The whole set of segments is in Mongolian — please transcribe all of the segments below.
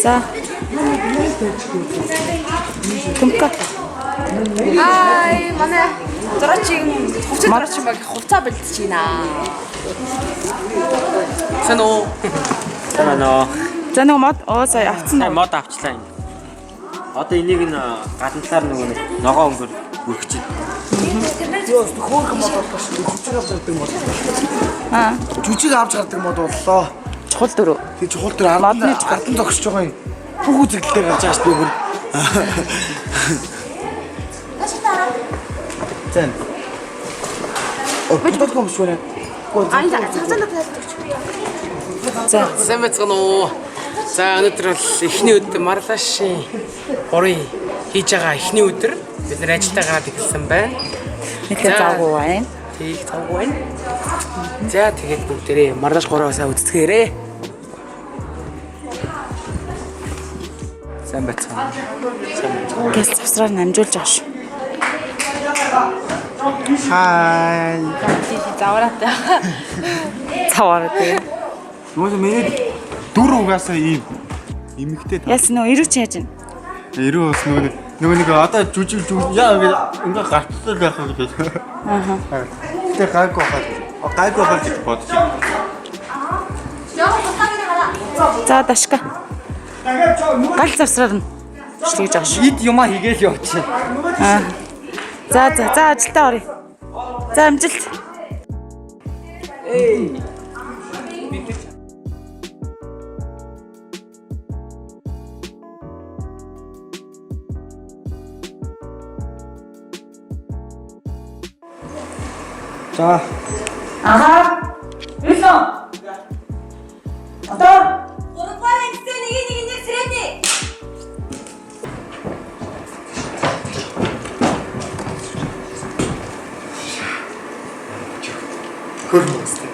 За. Түмка. Хай манай зураачин хувцас зураачин баг хувцаа бэлдэж байна. Санаа. За нэг мод сая авцсан уу? Мод авчлаа энэ. Одоо энийг н гадна талаар нөгөө ногоо өнгөөр бүрхэж байна. Ёс хөөрхөн мод боллоо шүү. Жүжиг авч гардаг мод. Аа. Жүжиг авч гардаг мод боллоо. Чухал дөрөв. Тэгээ чухал дээр ардан зогсож байгаа юм. Бүх үзэгдэлтэй гарч байгаа шүү бүр. Зэн. Өдөрт комш байна. За. Сайн байцгаана уу? За өнөөдөр бол эхний өдөр Марлашийн 3-ын хийж байгаа эхний өдөр бид нэр ажилдаа гараад эхэлсэн байна. Нэхэ завгүй байна. Тийг завгүй байна. За тэгээд бүгдээрээ Марлаш 3-аас үздэхээрээ. Сайн байцгаана. Гэл завсраар намжуулж байгаа шүү. Хай. Завраатай. Завраатай. Нөгөө миний дүр угаасаа ийм эмэгтэй та. Яс нөө ирүүч яаж байна? Ирүү бас нөгөө нэг одоо жүжиг яа ингээ гартцал байх гэж. Аа. Тэгээ гайгүй хаад гэж бодож байна. За дашка. Гал завсраар нь шилгэж байгаа шүү. Ид юмаа хийгээл явчих. Аа. За ажилдаа оръё. За амжилт. Эй. За. Аха. Илэн. Одоо 3-р ангитай нэг сэрээний. Хөрмөстэй.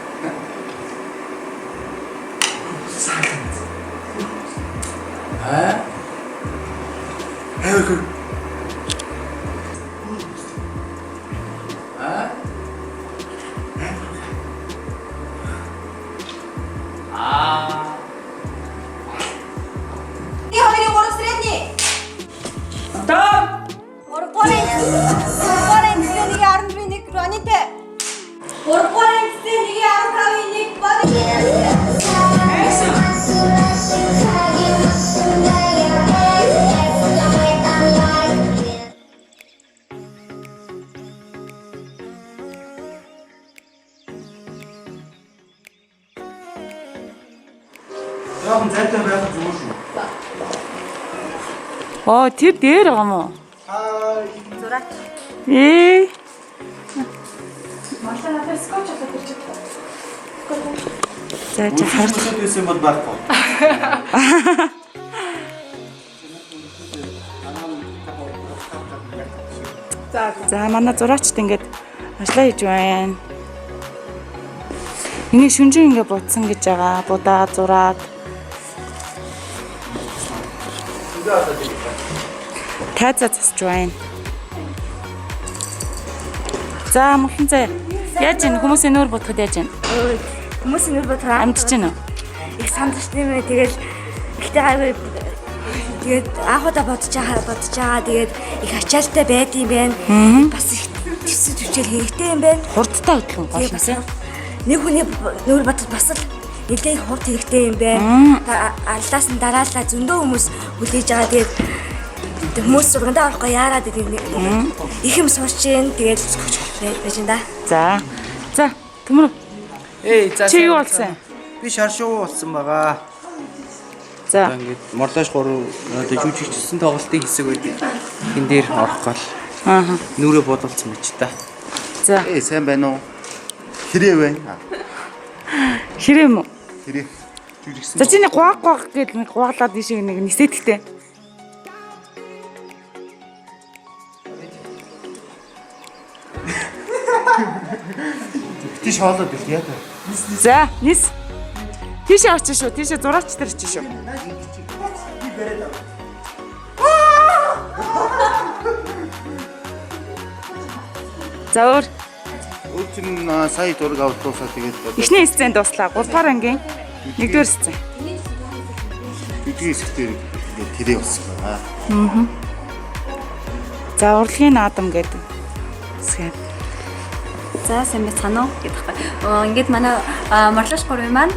И хоёрын 3 сэрээний. одоо 3-р ангитай нэг 11 Ронитэй. 3-р ангитай нэг 15-ийн 1 Бони. Яахан зайтай байх зүгээр шүү. оо тэр дээр байгаа мó. Хай. Зураач. Ээ. Машинаа скотч аваад ирчих. За чи харж. Үсэд юм бол байхгүй. За манай зураачд ингээд ажиллаа хийж байна. Энийг шүнжин ингээд будсан гэж байгаа. Будаа зураад. Тайзаа засч байна. За мөхөн зэ. Яаж ийн хүмүүсийн нүүр бодоход яаж ийн? Хүмүүсийн нэр бодлоо Амдж гинэ үү? их сандч нэмээ тэгэл ихтэй гайгүй тэгээд анхудаа бодож байгаа тэгээд их ачаалтай байдсан байна. Бас их төсөж хүчээр хэрэгтэй юм байна. Хурдтай хөдлөн гол юмсан. Нэг хүний нүүр бодол бас л нэлээд их хурд хэрэгтэй юм байна. Аллаас нь дараалал зөндөө хүмүүс хүлээж байгаа тэгээд хүмүүс сургандаа орохгүй яарад их юм сурч जैन тэгээд байж энэ да. За төмөр. Эй, за. Чи юу болсон? Би шаршуу болсон байгаа. За. Ингээд Марлаш 3 одоо жүжигчсэн тоглолтын хэсэг байдаг. Энд дээр орох гол. Аа. Нүрээ бодолцсон мэт та. За. Сайн байна уу? Хэрэг байна. Хэрэг юм уу? Хэрэг. Жүжигсэн. За чи нэг гуаг гэж нэг гуаглаад ийш нэг нисэдэгтэй. Тийш хоолоод бил яа та. За, нис. Тийшээ очиж шүү. Тийшээ зураач дээр очиж шүү. За өөр. Өвчин сая зураг авалтуусаа тэгээд Эхний сцен дуслаа. 3 дугаар ангийн 1-р сцен. жижиг хэсэгтэр ингээд тэрээ болсон байна. За урлагийн наадам гэдэг. Хэсэг. За сайн байна уу гэдэг байна. Ингээд манай Морлош 3 маань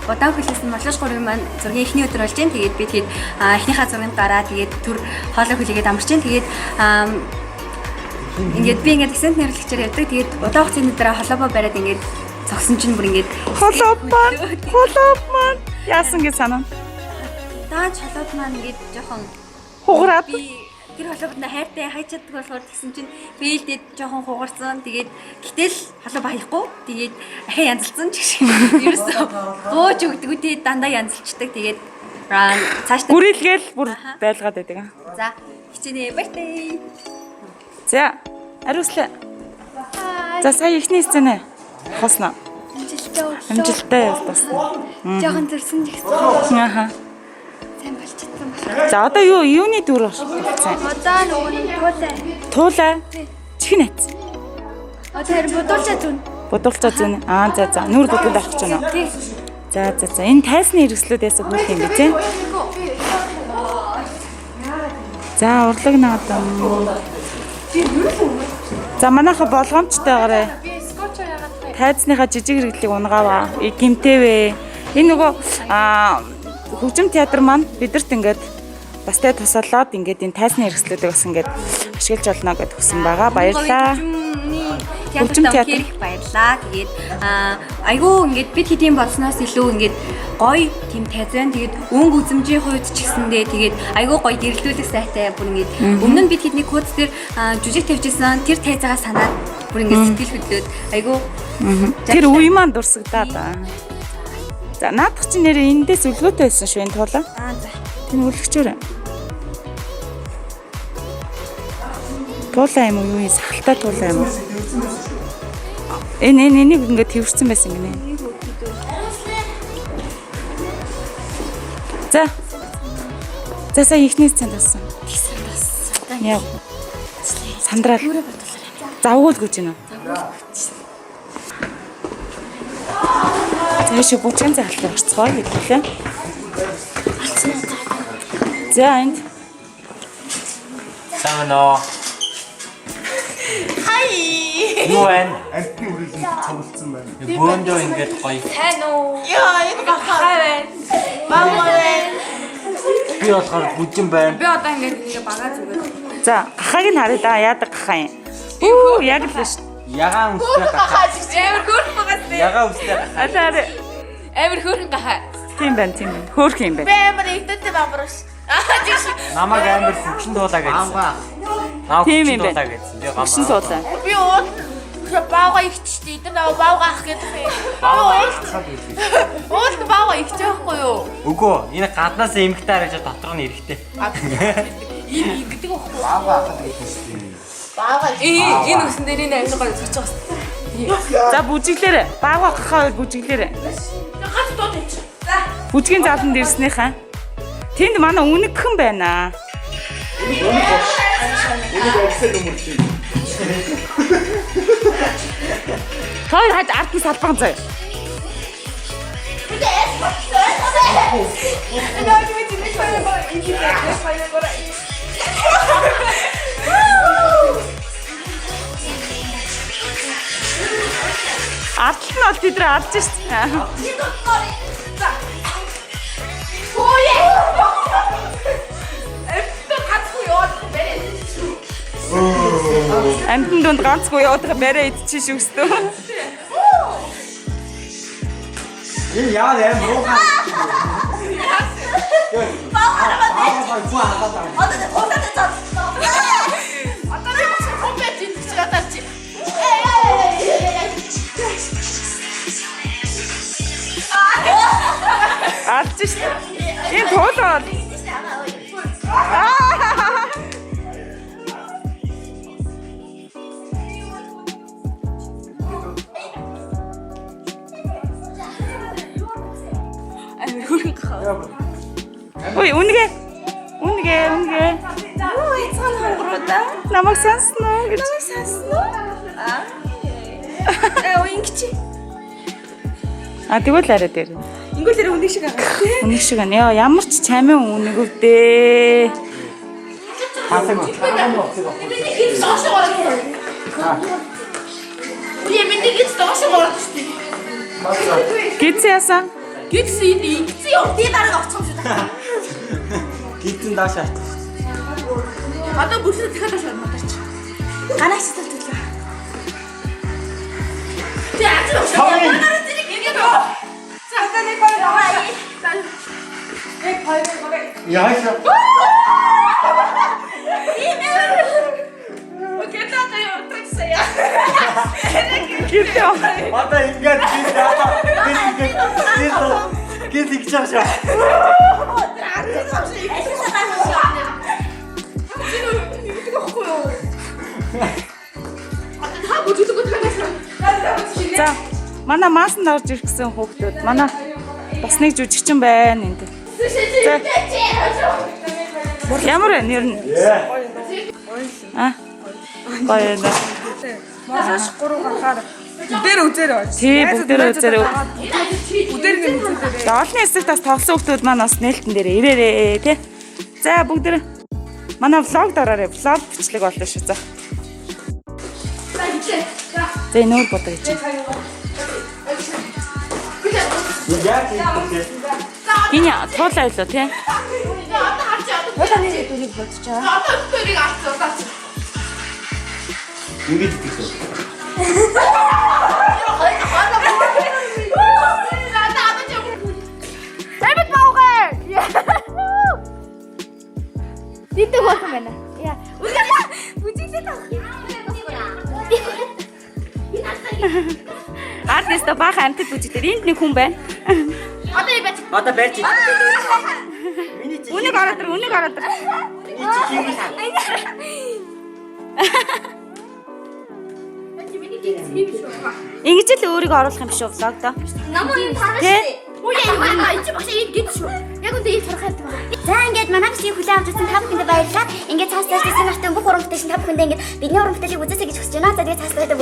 удаан хүлээсэн Морлош 3 маань зургийн эхний өдөр болж байна. Тэгээд би тэгээд эхнийхээ зургийн дараа тэгээд төр хоолой хүлээгээд амарч байна. Тэгээд ингээд би ингээд акцент нэрлэгчээр явдаг. Тэгээд удаан хугацааны дараа холообоо бариад ингээд цогсон чинь бүр ингээд Холооб маань яасан гэж санаа. дааж холоод маань ингээд жоохон Хугараад би тэр холообод хайртай хайж чаддаг болохоор тэгсэн чинь биэлдээд жоохон хугарсан. Тэгээд гэтэл холоо баяхгүй. Тэгээд ахаа янзалсан ч гэх юм. Ерөөсөө бууж өгдөг үтэй дандаа янзалчдаг. Тэгээд цааш гүрэлгээл бүр байлгаад байдаг. за хичээнэ баяртай. За ариуслаа. За сая ихний сценэ хосно. Амжилттай явуулсан. Жоохон зөрсөн ч гэсэн Ааха. сайн болж чадсан байна. За одоо юуны дүр болсон? Одоо нөгөө туулаа. Туулаа. Чихэн найз. Одоо тэр бодуулчаа зүн. Бодулцаа зүүн. За. Нүур бодуул авах гэж байна. Тий. За. Энэ тайсны хэрэгслүүдээс хүрх юм бэ, тийм? За, урлаг наадам. За, манайха болгоомжтойгоорой. Тайзныхаа жижиг хэрэглийг унгааваа. Гимтэвэ. Энэ нөгөө хөгжим театр маань бидэрт ингээд бас тэ тусалаад ингээд энэ тайсны хэрэгслүүдийг бас ингээд ашиглаж болно гэдээ хүсэн байгаа. Баярлалаа. Хөгжим театр их баярлаа. Тэгээд айгүй ингээд бид хэдийн болсноос илүү ингээд гоё тийм тайзан. Тэгээд өнгө үзэмжийн хувьд ч гэсэндээ тэгээд айгүй гоё гэрэлтүүлэх сайтай бүр ингээд өмнө нь бид хэдний код дээр жүжиг тавьжсэн тэр тайзаагаа санаад бүр ингээд сэтгэл хөдлөөд айгүй Тэр үе маань дурсагдаад. За наадах чинь нэрээ эндээс үлгөөтэй байсан шүү энэ туулаа. за. Тийм үлгчээр. Туулаа юм уу юу сахалтай туулаа юм уу? Энийг ингээд твэрсэн байсан гинэ. За. За сая ихний цанд болсон. Яа. Сандрал. Завгуул гэж байна уу? Тэшээ бүчгэн зайлтар орцгоо хэлээ. За энд. Самано. Хай. Юу вэ? Антны үрэлэн цогцсон байна. Бөөндөө ингэж гоё. Тань уу? Яа, энэ бахаа байна. Баамаа. Би болохоор бүжин байна. Би одоо ингэ багаа зүгээр. За гахааг нь харъя да яадаг гахаа юм. Үу яг л шүү. Ягаан үстэй гахаа. Амар хөөрхөн багаас би. Ягаан үстэй гахаа. Алаар Амар хөөрхөн гахаа. тийм байна. Хөөх юм Би байна. амар игдэтэй бамбарш. Тийш. Намаг амар хүчин дуулаа гэсэн. Наа Тийм хүчин юм байна. дуулаа гэсэн. Би Гүшин гамбаа. суулаа. Би ууд баага игчтэй. Тэр нөгөө баага ах гэдэг юм. Ууд баага игч байхгүй юу? Үгүй энэ гаднаас эмгтээ харж дотор нь эрэхтэй. Ийм гэдэг байхгүй. Баага энэ үсэн дээр энэ амар гоё цоч байгаа. За бүжиглээрэ. Баага гахаа бүжиглээрэ. Гад дууд ич. За. Бүжгийн зааланд ирснийхаа. Тэнд манай үнэгхэн байна. Энийг олсон юм шиг. Хоёр хаж ард нь салбан заяа. Ард нь бол тэдрээ арж шээ. Амтэн донд ганцгүй яваад барай идчихсэн шүү дээ. Энэ яа нэ муухан. Арж шээ. Энэ тоолоо. Ой, үнгээ. Юу яцхан хонгороо да? Намайг сансан уу гэж. Сансан уу? Ой ингэчи. А тэгвэл арай дээр. Ингүүл дээр үнийг шиг байгаа тий. Үнийг шиг байна. Яа ямар ч чамин үнийг өвдөө. Гиц яасан? Гидс энэ гидс явдгийг дараа очих юм шиг байна. Гидэн даашаа. Одоо бүрсээ дахиад шууд матарч. Ганаач төлөө. Тэ ажиж байна. Манай зэрэг ингээд оо. За нэг хоёр аваа. Нэг хоёр. Яаша. Окей, тата ёо таксая. Гиц яа. Одоо ингээд гид их чаашаа. За манай маасан орж ирэх гэсэн хүүхдүүд манай бас нэг жүжигчин байна энэ. Ямар вэ нэр нь? А? Гоё да. Масаж 3 гарахаар дээр үзээрэй. Тий бүгдээр үзээрэй. Үдэргийн үзээрэй. Олны хэсэгт бас тоглосон хүүхдүүд маань бас нээлтэн дээр ирээрээ тий. За бүгдээр манай влог дараарай. Влог бичлэг болно шүү. За. За нүүр бодоо гэж. Энэ туулаа илүү тий. Одоо харж одоо. Одоо нэг дүрийг бодчихоо. Одоо дүрийг авцуулаач. Ингээд гэсэн. Эбит баугаа. Дитэ болох юм байна. Яа. Бүжиглээ тах. Артист баах амтд бүжигдэр энд нэг хүн байна. Одоо барьж. Үнийг ороод ир, үнийг ороод ир. Ингэж л өөрийгөө оруулах юм шүү влогдоо. Намайг тарах Тэ? Үгүй яа, энэ багш ийм гээд шүү. Яг үндэ ийм тарах юм байна. За ингээд манайх шиг хүлээн авч үзсэн та бүхэнд баярлалаа. Ингээд цаас цаас гэсэн нартай бүх уран бүтээлч та бүхэндээ ингээд бидний уран бүтээлийг үзээсэй гэж хүсэж байна. За тэгээд цаас цаас